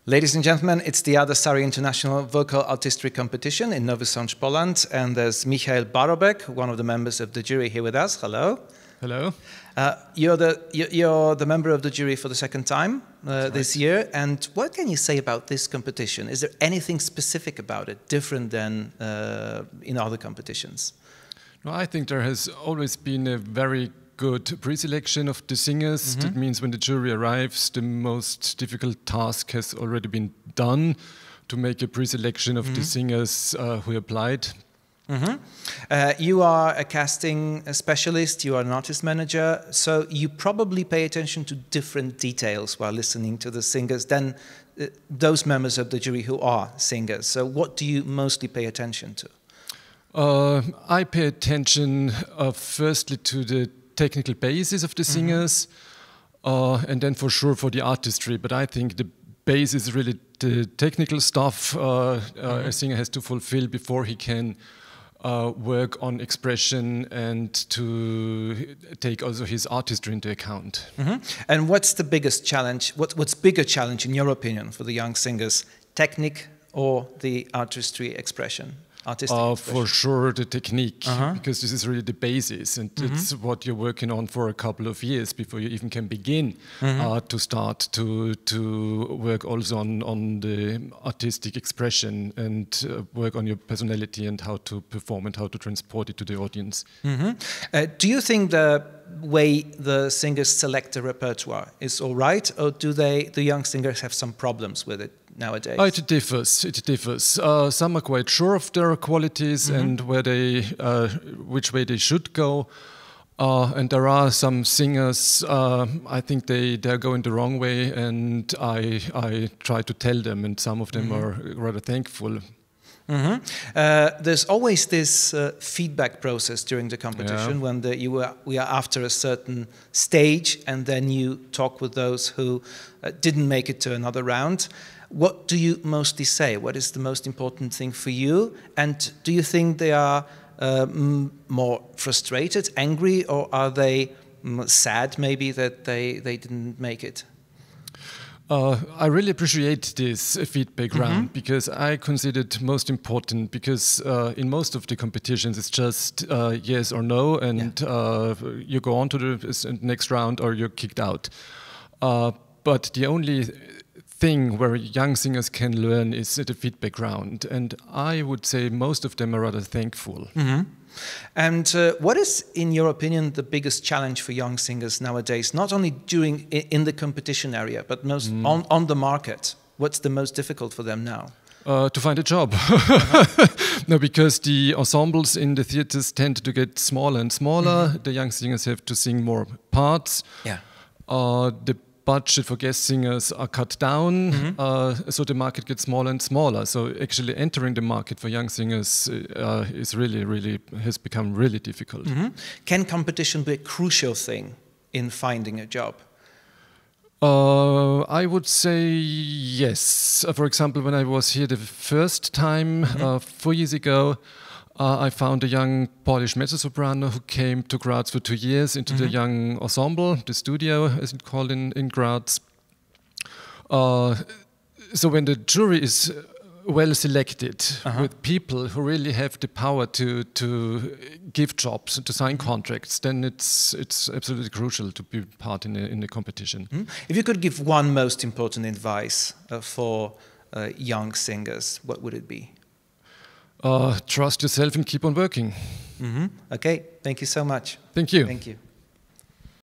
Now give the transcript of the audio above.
Ladies and gentlemen, it's the Adasari International Vocal Artistry Competition in Nowy Sącz, Poland, and there's Michael Barobek, one of the members of the jury, here with us. Hello. Hello. You're the member of the jury for the second time this year, and what can you say about this competition? Is there anything specific about it, different than in other competitions? No, I think there has always been a very good pre-selection of the singers. That means when the jury arrives, the most difficult task has already been done to make a pre-selection of the singers who applied. You are a casting specialist, you are an artist manager, so you probably pay attention to different details while listening to the singers than those members of the jury who are singers. So what do you mostly pay attention to? I pay attention firstly to the technical basis of the singers, and then for sure for the artistry. But I think the base is really the technical stuff a singer has to fulfill before he can work on expression and to take also his artistry into account. And what's the biggest challenge? What's bigger challenge in your opinion for the young singers, technique or the artistry expression? For sure the technique, because this is really the basis, and it's what you're working on for a couple of years before you even can begin to start to work also on the artistic expression and work on your personality and how to perform and how to transport it to the audience. Do you think the way the singers select the repertoire is all right, or do the young singers have some problems with it nowadays? It differs. It differs. Some are quite sure of their qualities and where they, which way they should go. And there are some singers, I think they're going the wrong way, and I try to tell them, and some of them are rather thankful. There's always this feedback process during the competition when we are after a certain stage, and then you talk with those who didn't make it to another round. What do you mostly say? What is the most important thing for you? And do you think they are more frustrated, angry, or are they sad maybe that they didn't make it? I really appreciate this feedback round because I consider it most important, because in most of the competitions it's just yes or no, and you go on to the next round or you're kicked out. But the only thing where young singers can learn is the feedback round, and I would say most of them are rather thankful. And what is, in your opinion, the biggest challenge for young singers nowadays, not only in the competition area, but most on the market? What's the most difficult for them now? To find a job. No, because the ensembles in the theaters tend to get smaller and smaller. The young singers have to sing more parts. The budget for guest singers are cut down, so the market gets smaller and smaller. So actually entering the market for young singers is has become really difficult. Can competition be a crucial thing in finding a job? I would say yes. For example, when I was here the first time 4 years ago, I found a young Polish mezzo-soprano who came to Graz for 2 years into the young ensemble, the studio, as it's called in Graz. So when the jury is well selected with people who really have the power to give jobs, to sign contracts, then it's absolutely crucial to be part in the competition. If you could give one most important advice for young singers, what would it be? Trust yourself and keep on working. Okay, thank you so much. Thank you. Thank you.